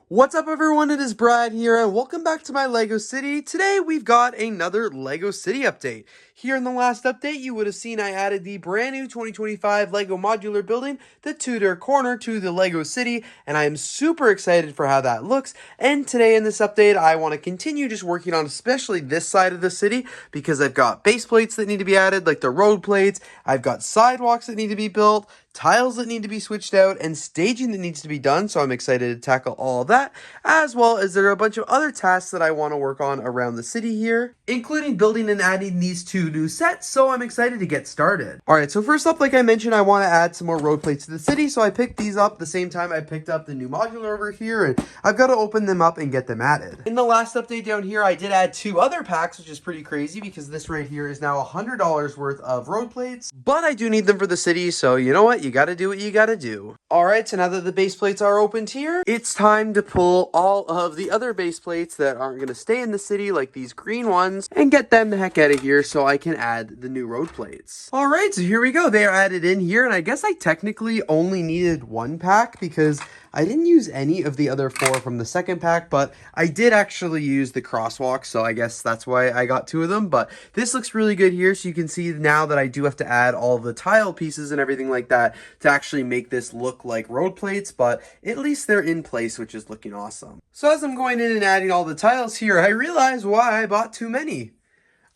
What's up everyone, it is Brad here and welcome back to my LEGO City. Today we've got another LEGO City update. Here in the last update you would have seen I added the brand new 2025 LEGO modular building, the Tudor Corner, to the LEGO City, and I am super excited for how that looks. And today in this update I want to continue just working on especially this side of the city because I've got base plates that need to be added, like the road plates, I've got sidewalks that need to be built, tiles that need to be switched out, and staging that needs to be done, so I'm excited to tackle all of that, as well as there are a bunch of other tasks that I want to work on around the city here, including building and adding these two new sets, so I'm excited to get started. Alright, so first up, like I mentioned, I want to add some more road plates to the city, so I picked these up the same time I picked up the new modular over here, and I've got to open them up and get them added. In the last update down here, I did add two other packs, which is pretty crazy, because this right here is now $100 worth of road plates, but I do need them for the city, so you know what? You gotta do what you gotta do. Alright, so now that the base plates are opened here, it's time to pull all of the other base plates that aren't gonna stay in the city, like these green ones, and get them the heck out of here so I can add the new road plates. Alright, so here we go. They are added in here, and I guess I technically only needed one pack because I didn't use any of the other four from the second pack, but I did actually use the crosswalk, so I guess that's why I got two of them. But this looks really good here, so you can see now that I do have to add all the tile pieces and everything like that to actually make this look like road plates, but at least they're in place, which is looking awesome. So as I'm going in and adding all the tiles here, I realized why I bought too many.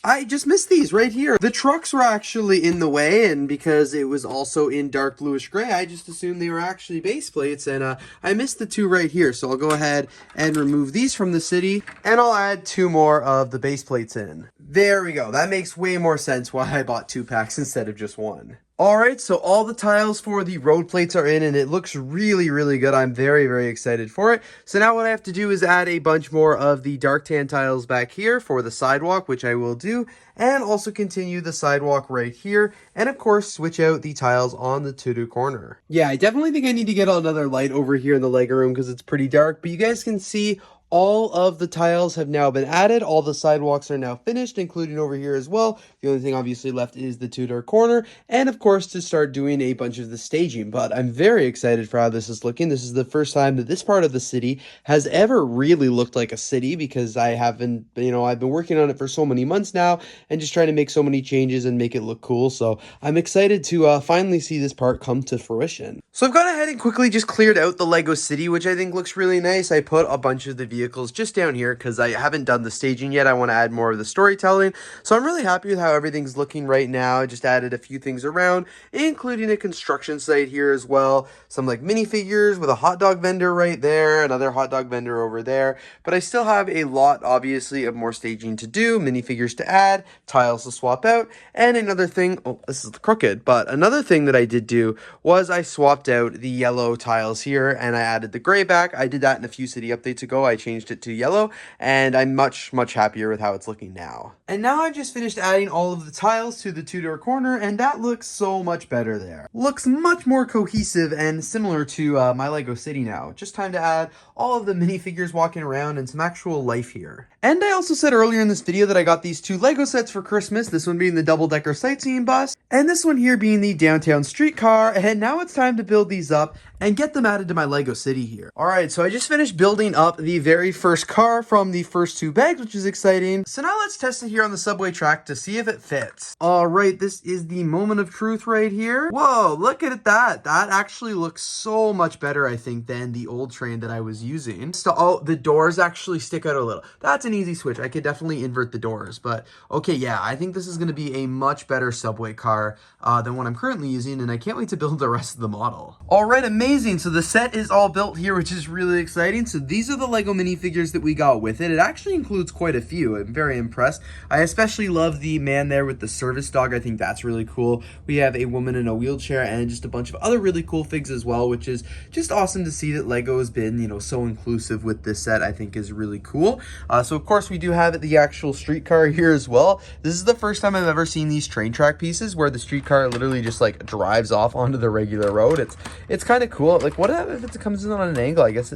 I just missed these right here. The trucks were actually in the way, and because it was also in dark bluish gray, I just assumed they were actually base plates, and I missed the two right here. So I'll go ahead and remove these from the city, and I'll add two more of the base plates in. There we go. That makes way more sense why I bought two packs instead of just one. Alright, so all the tiles for the road plates are in, and it looks really, really good. I'm very, very excited for it. So now what I have to do is add a bunch more of the dark tan tiles back here for the sidewalk, which I will do, and also continue the sidewalk right here, and of course switch out the tiles on the Tudor Corner. Yeah, I definitely think I need to get another light over here in the LEGO room because it's pretty dark, but you guys can see all of the tiles have now been added. All the sidewalks are now finished, including over here as well. The only thing obviously left is the Tudor Corner, and of course to start doing a bunch of the staging. But I'm very excited for how this is looking. This is the first time that this part of the city has ever really looked like a city, because I haven't, I've been working on it for so many months now and just trying to make so many changes and make it look cool. So I'm excited to finally see this part come to fruition. So I've gone ahead and quickly just cleared out the LEGO City, which I think looks really nice. I put a bunch of the vehicles just down here because I haven't done the staging yet. I want to add more of the storytelling, so I'm really happy with how everything's looking right now. I just added a few things around, including a construction site here as well, some like minifigures with a hot dog vendor right there, another hot dog vendor over there, but I still have a lot obviously of more staging to do, minifigures to add, tiles to swap out, and another thing, oh, this is crooked, but another thing that I did do was I swapped out the yellow tiles here and I added the gray back. I did that in a few city updates ago. I changed it to yellow, and I'm much happier with how it's looking now. And now I've just finished adding all of the tiles to the Tudor Corner, and that looks so much better there. Looks much more cohesive and similar to my LEGO City now. Just time to add all of the minifigures walking around and some actual life here. And I also said earlier in this video that I got these two LEGO sets for Christmas, this one being the double-decker sightseeing bus, and this one here being the downtown streetcar, and now it's time to build these up and get them added to my LEGO City here. Alright, so I just finished building up the very first car from the first two bags, which is exciting. So now let's test it here on the subway track to see if it fits. Alright, this is the moment of truth right here. Whoa, look at that. That actually looks so much better, I think, than the old train that I was using. So, oh, the doors actually stick out a little. That's an easy switch. I could definitely invert the doors, but okay, yeah, I think this is going to be a much better subway car than what I'm currently using, and I can't wait to build the rest of the model. Alright, amazing. So the set is all built here, which is really exciting. So these are the LEGO minifigures that we got with it. It actually includes quite a few. I'm very impressed. I especially love the man there with the service dog. I think that's really cool. We have a woman in a wheelchair and just a bunch of other really cool figs as well, which is just awesome to see that LEGO has been, so inclusive with this set. I think is really cool. So of course we do have the actual streetcar here as well. This is the first time I've ever seen these train track pieces where the streetcar literally just like drives off onto the regular road. It's kind of cool. Like, what if it comes in on an angle? I guess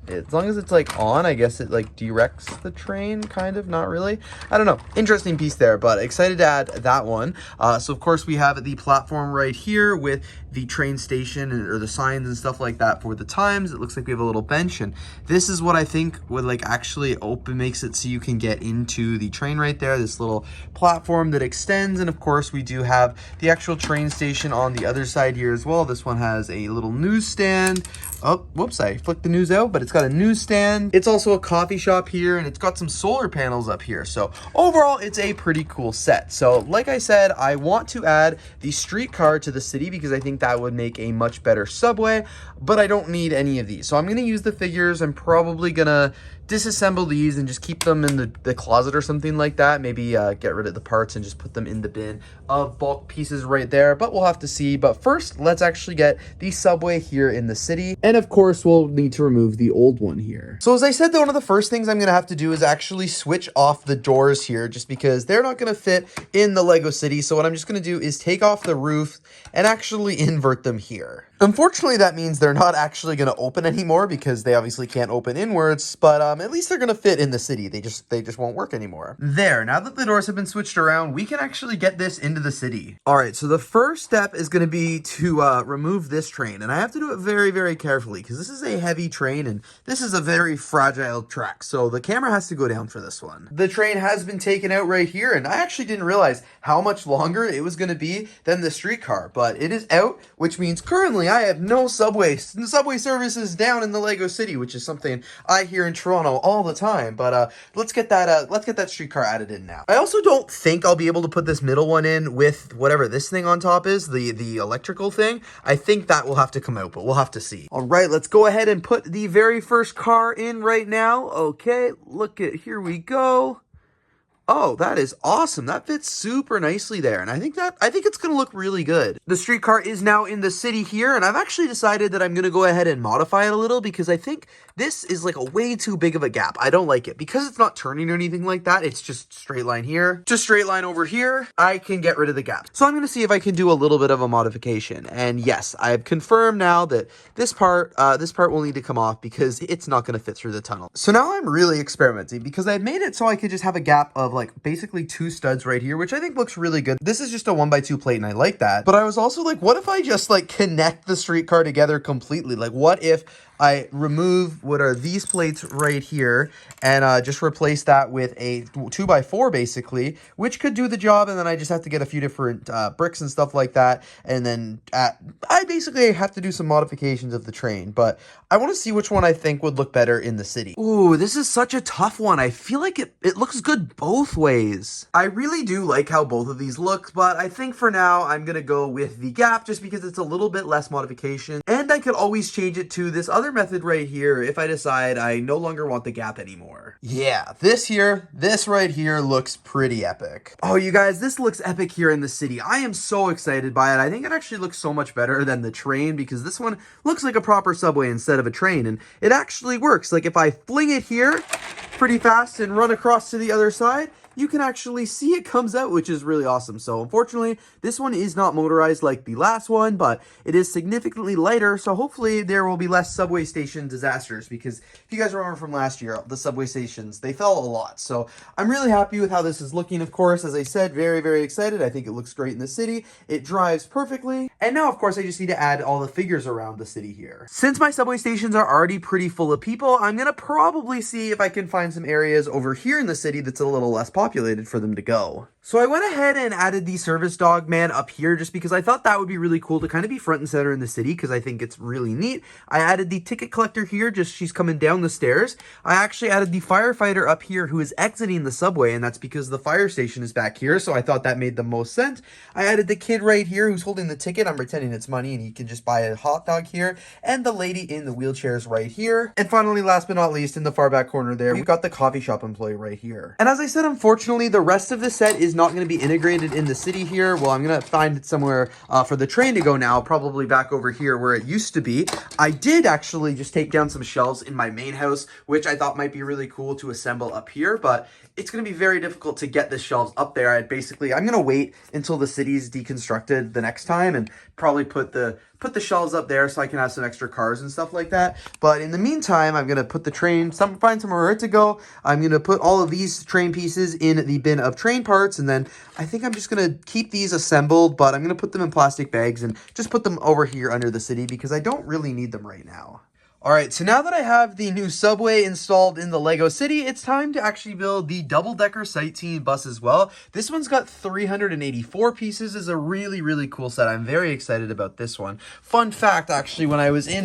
as long as it's like on, I guess it like directs the train, kind of, not really. I don't know. Interesting piece there, but excited to add that one. So of course we have the platform right here with the train station or the signs and stuff like that for the times. It looks like we have a little bench, and this is what I think would like actually makes it so you can get into the train right there, this little platform that extends. And of course we do have the actual train station on the other side here as well. This one has a little newsstand. Oh, whoops, I flicked the news out, but it's got a newsstand. It's also a coffee shop here, and it's got some solar panels up here. So overall, it's a pretty cool set. So like I said, I want to add the streetcar to the city because I think that would make a much better subway, but I don't need any of these. So I'm gonna use the figures. I'm probably gonna disassemble these and just keep them in the closet or something like that. Maybe get rid of the parts and just put them in the bin of bulk pieces right there, but we'll have to see. But first, let's actually get the subway here in the city. And of course, we'll need to remove the old one here. So as I said, though, one of the first things I'm gonna have to do is actually switch off the doors here, just because they're not gonna fit in the LEGO City. So what I'm just gonna do is take off the roof and actually invert them here. Unfortunately, that means they're not actually going to open anymore because they obviously can't open inwards, but at least they're going to fit in the city. They just won't work anymore. There, now that the doors have been switched around, we can actually get this into the city. All right, so the first step is going to be to remove this train, and I have to do it very, very carefully because this is a heavy train and this is a very fragile track, so the camera has to go down for this one. The train has been taken out right here, and I actually didn't realize how much longer it was going to be than the streetcar, but it is out, which means currently I have no subway services down in the LEGO City, which is something I hear in Toronto all the time. But let's get that streetcar added in now. I also don't think I'll be able to put this middle one in with whatever this thing on top is, the electrical thing. I think that will have to come out, but we'll have to see. All right, let's go ahead and put the very first car in right now. Okay, here we go. Oh, that is awesome. That fits super nicely there. And I think it's going to look really good. The streetcar is now in the city here, and I've actually decided that I'm going to go ahead and modify it a little because I think this is like a way too big of a gap. I don't like it because it's not turning or anything like that. It's just straight line here, just straight line over here. I can get rid of the gap. So I'm going to see if I can do a little bit of a modification. And yes, I have confirmed now that this part will need to come off because it's not going to fit through the tunnel. So now I'm really experimenting because I've made it so I could just have a gap of like basically 2 studs right here, which I think looks really good. This is just a 1x2 plate and I like that. But I was also like, what if I just like connect the streetcar together completely? Like what if I remove what are these plates right here and just replace that with a 2x4 basically, which could do the job. And then I just have to get a few different bricks and stuff like that. And then I basically have to do some modifications of the train, but I want to see which one I think would look better in the city. Ooh, this is such a tough one. I feel like it looks good both ways. I really do like how both of these look, but I think for now I'm going to go with the gap just because it's a little bit less modification. And I could always change it to this other method right here if I decide I no longer want the gap anymore. Yeah, this right here looks pretty epic. Oh, you guys, this looks epic here in the city. I am so excited by it. I think it actually looks so much better than the train because this one looks like a proper subway instead of a train, and it actually works. Like if I fling it here pretty fast and run across to the other side, you can actually see it comes out, which is really awesome. So unfortunately, this one is not motorized like the last one, but it is significantly lighter. So hopefully there will be less subway station disasters because if you guys remember from last year, the subway stations, they fell a lot. So I'm really happy with how this is looking. Of course, as I said, very, very excited. I think it looks great in the city. It drives perfectly. And now, of course, I just need to add all the figures around the city here. Since my subway stations are already pretty full of people, I'm going to probably see if I can find some areas over here in the city that's a little less populated for them to go. So I went ahead and added the service dog man up here just because I thought that would be really cool to kind of be front and center in the city because I think it's really neat. I added the ticket collector here, just she's coming down the stairs. I actually added the firefighter up here who is exiting the subway, and that's because the fire station is back here, so I thought that made the most sense. I added the kid right here who's holding the ticket. I'm pretending it's money and he can just buy a hot dog here, and the lady in the wheelchairs right here. And finally, last but not least, in the far back corner there, we've got the coffee shop employee right here. And as I said, unfortunately, the rest of the set is not going to be integrated in the city here. Well, I'm going to find it somewhere for the train to go now, probably back over here where it used to be. I did actually just take down some shelves in my main house, which I thought might be really cool to assemble up here, but it's going to be very difficult to get the shelves up there. I'm going to wait until the city's deconstructed the next time and probably put the put the shelves up there so I can have some extra cars and stuff like that. But in the meantime, I'm going to put the train, find somewhere to go. I'm going to put all of these train pieces in the bin of train parts, and then I think I'm just going to keep these assembled, but I'm going to put them in plastic bags and just put them over here under the city because I don't really need them right now. Alright, so now that I have the new subway installed in the LEGO City, it's time to actually build the double-decker sightseeing bus as well. This one's got 384 pieces. It's a really, really cool set. I'm very excited about this one. Fun fact, actually, when I was in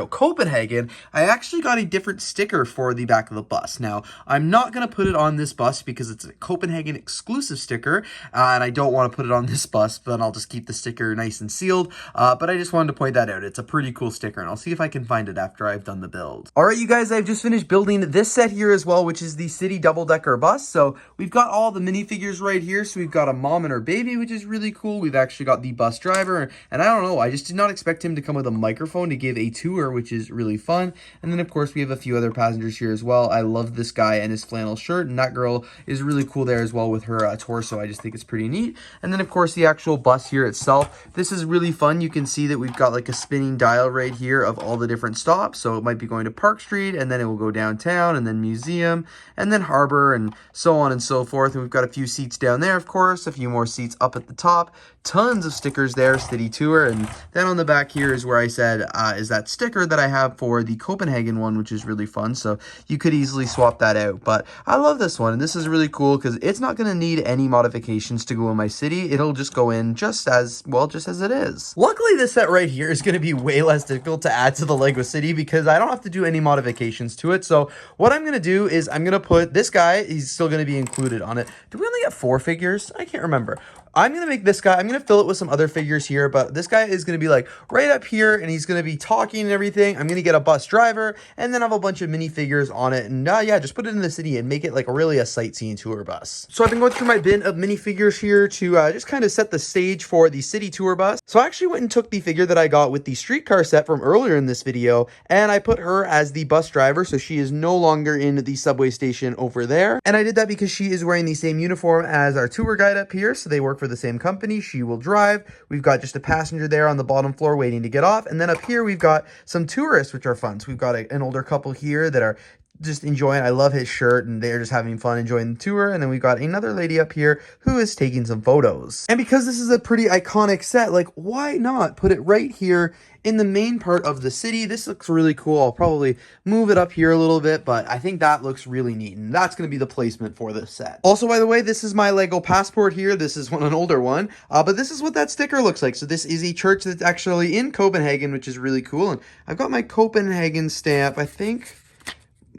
Copenhagen, I actually got a different sticker for the back of the bus. Now, I'm not going to put it on this bus because it's a Copenhagen exclusive sticker, and I don't want to put it on this bus, but I'll just keep the sticker nice and sealed. But I just wanted to point that out. It's a pretty cool sticker, and I'll see if I can find it after I've done the build. All right, you guys, I've just finished building this set here as well, which is the city double-decker bus. So we've got all the minifigures right here. So we've got a mom and her baby, which is really cool. We've actually got the bus driver, and I don't know, I just did not expect him to come with a microphone to give a tour, which is really fun. And then of course we have a few other passengers here as well. I love this guy and his flannel shirt, and that girl is really cool there as well with her torso. I just think it's pretty neat. And then of course the actual bus here itself. This is really fun. You can see that we've got like a spinning dial right here of all the different stops. So it might be going to Park Street, and then it will go downtown, and then Museum, and then Harbor, and so on and so forth. And we've got a few seats down there, of course, a few more seats up at the top, tons of stickers there, city tour. And then on the back here is where I said is that sticker that I have for the Copenhagen one, which is really fun. So you could easily swap that out. But I love this one, and this is really cool because it's not going to need any modifications to go in my city. It'll just go in just as well, just as it is. Luckily, this set right here is going to be way less difficult to add to the LEGO City because I don't have to do any modifications to it. So what I'm going to do is I'm going to put this guy, he's still going to be included on it. Do we only get 4 figures? I can't remember. I'm going to make this guy, I'm going to fill it with some other figures here, but this guy is going to be like right up here, and he's going to be talking and everything. I'm going to get a bus driver, and then have a bunch of minifigures on it, and yeah, just put it in the city and make it like really a sightseeing tour bus. So I've been going through my bin of minifigures here to just kind of set the stage for the city tour bus. So I actually went and took the figure that I got with the streetcar set from earlier in this video, and I put her as the bus driver, so she is no longer in the subway station over there. And I did that because she is wearing the same uniform as our tour guide up here, so they work for the same company. She will drive. We've got just a passenger there on the bottom floor waiting to get off. And then up here, we've got some tourists, which are fun. So we've got an older couple here that are just enjoying. I love his shirt, and they're just having fun enjoying the tour. And then we've got another lady up here who is taking some photos. And because this is a pretty iconic set, like, why not put it right here in the main part of the city? This looks really cool. I'll probably move it up here a little bit, but I think that looks really neat, and that's going to be the placement for this set. Also, by the way, this is my LEGO passport here. This is an older one, but this is what that sticker looks like. So this is a church that's actually in Copenhagen, which is really cool, and I've got my Copenhagen stamp, I think.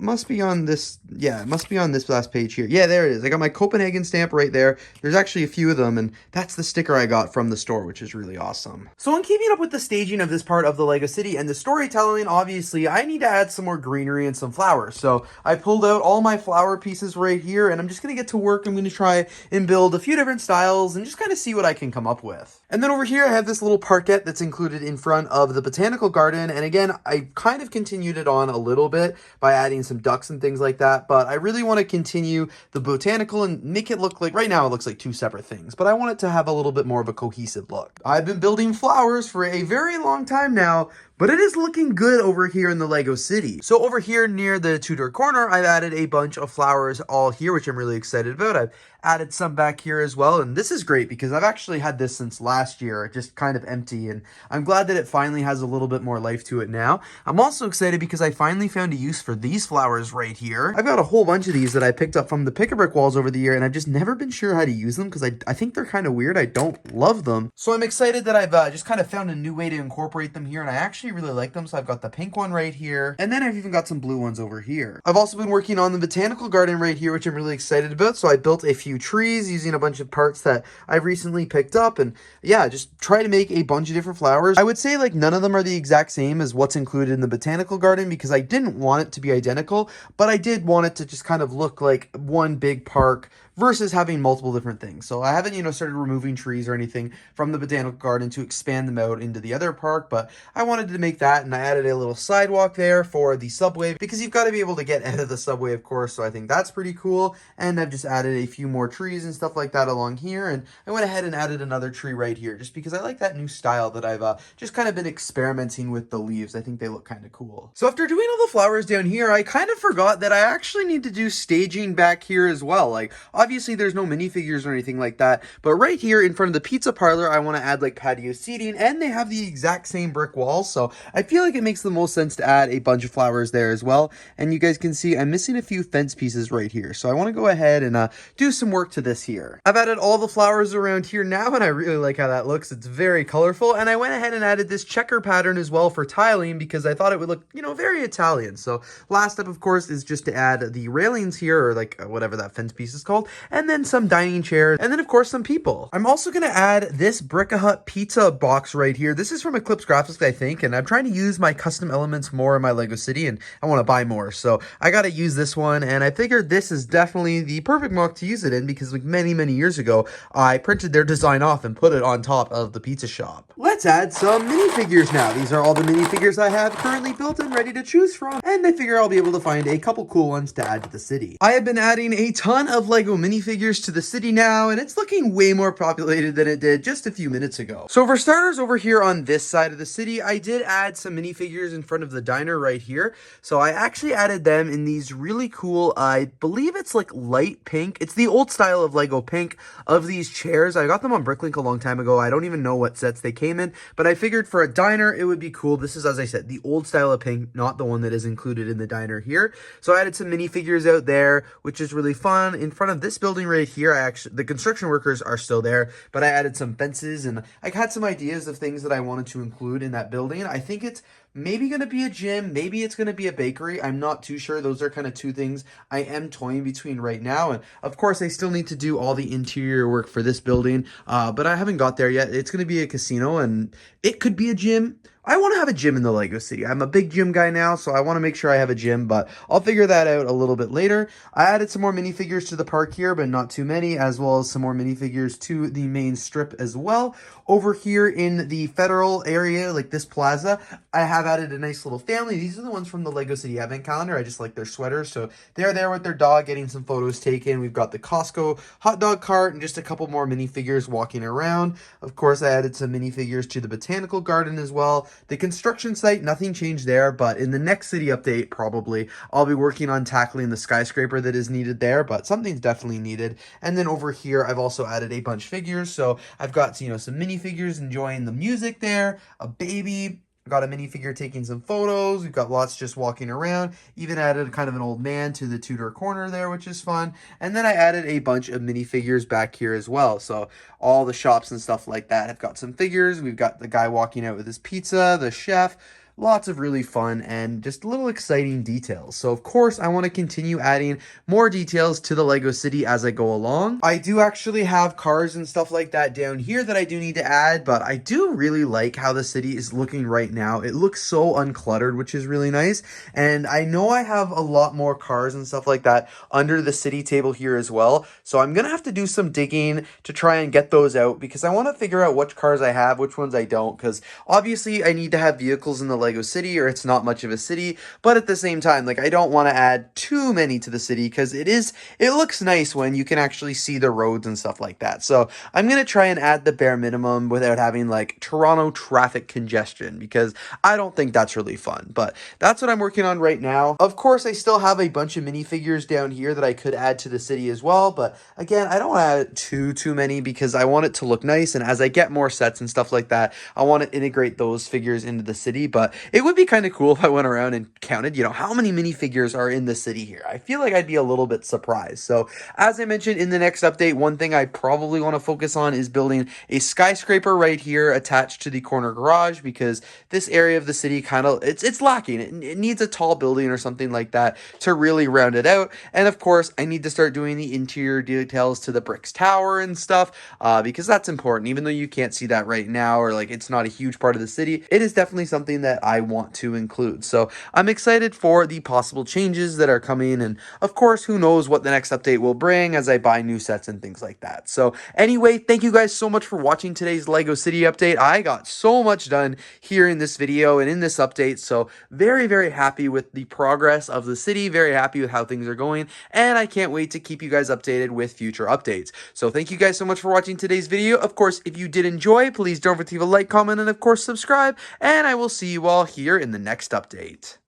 Must be on this, yeah, it must be on this last page here. Yeah, there it is. I got my Copenhagen stamp right there. There's actually a few of them, and that's the sticker I got from the store, which is really awesome. So in keeping up with the staging of this part of the LEGO City and the storytelling, obviously, I need to add some more greenery and some flowers. So I pulled out all my flower pieces right here, and I'm just going to get to work. I'm going to try and build a few different styles and just kind of see what I can come up with. And then over here, I have this little parquet that's included in front of the botanical garden. And again, I kind of continued it on a little bit by adding some ducks and things like that, but I really want to continue the botanical and make it look like, right now it looks like 2 separate things, but I want it to have a little bit more of a cohesive look. I've been building flowers for a very long time now, but it is looking good over here in the LEGO City. So over here near the Tudor Corner, I've added a bunch of flowers all here, which I'm really excited about. I've added some back here as well, and this is great because I've actually had this since last year, just kind of empty, and I'm glad that it finally has a little bit more life to it now. I'm also excited because I finally found a use for these flowers right here. I've got a whole bunch of these that I picked up from the Pick-a-Brick walls over the year, and I've just never been sure how to use them because I think they're kind of weird. I don't love them. So I'm excited that I've just kind of found a new way to incorporate them here, and I actually really like them. So I've got the pink one right here, and then I've even got some blue ones over here. I've also been working on the botanical garden right here, which I'm really excited about. So I built a few trees using a bunch of parts that I've recently picked up, and yeah, just try to make a bunch of different flowers. I would say like none of them are the exact same as what's included in the botanical garden because I didn't want it to be identical, but I did want it to just kind of look like one big park versus having multiple different things. So I haven't, started removing trees or anything from the botanical garden to expand them out into the other park, but I wanted to make that, and I added a little sidewalk there for the subway because you've got to be able to get out of the subway, of course, so I think that's pretty cool. And I've just added a few more trees and stuff like that along here, and I went ahead and added another tree right here just because I like that new style that I've just kind of been experimenting with the leaves. I think they look kind of cool. So after doing all the flowers down here, I kind of forgot that I actually need to do staging back here as well. Like, obviously there's no minifigures or anything like that, but right here in front of the pizza parlor, I want to add like patio seating, and they have the exact same brick walls, so I feel like it makes the most sense to add a bunch of flowers there as well. And you guys can see I'm missing a few fence pieces right here, so I want to go ahead and do some work to this here. I've added all the flowers around here now, and I really like how that looks. It's very colorful, and I went ahead and added this checker pattern as well for tiling because I thought it would look, very Italian. So last step, of course, is just to add the railings here, or like whatever that fence piece is called, and then some dining chairs, and then of course some people. I'm also going to add this Brick-a-Hut pizza box right here. This is from Eclipse Graphics, I think, and I'm trying to use my custom elements more in my LEGO City, and I want to buy more, so I got to use this one, and I figured this is definitely the perfect mock to use it in because like many years ago, I printed their design off and put it on top of the pizza shop. Let's add some minifigures now. These are all the minifigures I have currently built and ready to choose from, and I figure I'll be able to find a couple cool ones to add to the city. I have been adding a ton of LEGO minifigures to the city now, and it's looking way more populated than it did just a few minutes ago. So for starters, over here on this side of the city, I did add some minifigures in front of the diner right here. So I actually added them in these really cool, I believe it's like light pink. It's the old style of LEGO pink of these chairs. I got them on Bricklink a long time ago. I don't even know what sets they came in, but I figured for a diner, it would be cool. This is, as I said, the old style of pink, not the one that is included in the diner here. So I added some minifigures out there, which is really fun. In front of this building right here, the construction workers are still there, but I added some fences, and I had some ideas of things that I wanted to include in that building. I think it's maybe going to be a gym, maybe it's going to be a bakery. I'm not too sure. Those are kind of two things I am toying between right now. And of course, I still need to do all the interior work for this building, but I haven't got there yet. It's going to be a casino, and it could be a gym. I want to have a gym in the LEGO City. I'm a big gym guy now, so I want to make sure I have a gym, but I'll figure that out a little bit later. I added some more minifigures to the park here, but not too many, as well as some more minifigures to the main strip as well. Over here in the Federal area, like this plaza, I have added a nice little family. These are the ones from the LEGO City Advent Calendar. I just like their sweaters, so they're there with their dog getting some photos taken. We've got the Costco hot dog cart and just a couple more minifigures walking around. Of course, I added some minifigures to the botanical garden as well. The construction site, nothing changed there, but in the next city update, probably, I'll be working on tackling the skyscraper that is needed there, but something's definitely needed. And then over here, I've also added a bunch of figures, so I've got, some minifigures enjoying the music there, a baby, got a minifigure taking some photos. We've got lots just walking around. Even added kind of an old man to the Tudor Corner there, which is fun. And then I added a bunch of minifigures back here as well. So all the shops and stuff like that have got some figures. We've got the guy walking out with his pizza, the chef. Lots of really fun and just little exciting details. So of course I want to continue adding more details to the LEGO City as I go along. I do actually have cars and stuff like that down here that I do need to add, but I do really like how the city is looking right now. It looks so uncluttered, which is really nice. And I know I have a lot more cars and stuff like that under the city table here as well. So I'm gonna have to do some digging to try and get those out because I want to figure out which cars I have, which ones I don't, because obviously I need to have vehicles in the LEGO City or it's not much of a city, but at the same time, like, I don't want to add too many to the city because it looks nice when you can actually see the roads and stuff like that. So I'm going to try and add the bare minimum without having like Toronto traffic congestion because I don't think that's really fun, but that's what I'm working on right now. Of course, I still have a bunch of minifigures down here that I could add to the city as well, but again, I don't want to add too many because I want it to look nice, and as I get more sets and stuff like that, I want to integrate those figures into the city. But it would be kind of cool if I went around and counted, how many minifigures are in the city here. I feel like I'd be a little bit surprised. So as I mentioned in the next update, one thing I probably want to focus on is building a skyscraper right here attached to the corner garage because this area of the city it's lacking. It needs a tall building or something like that to really round it out. And of course, I need to start doing the interior details to the bricks tower and stuff because that's important. Even though you can't see that right now or like it's not a huge part of the city, it is definitely something that that I want to include. So I'm excited for the possible changes that are coming, and of course, who knows what the next update will bring as I buy new sets and things like that. So anyway, thank you guys so much for watching today's LEGO City update. I got so much done here in this video and in this update, so very happy with the progress of the city, very happy with how things are going, and I can't wait to keep you guys updated with future updates. So thank you guys so much for watching today's video. Of course, if you did enjoy, please don't forget to leave a like, comment, and of course subscribe, and I will see you all here in the next update.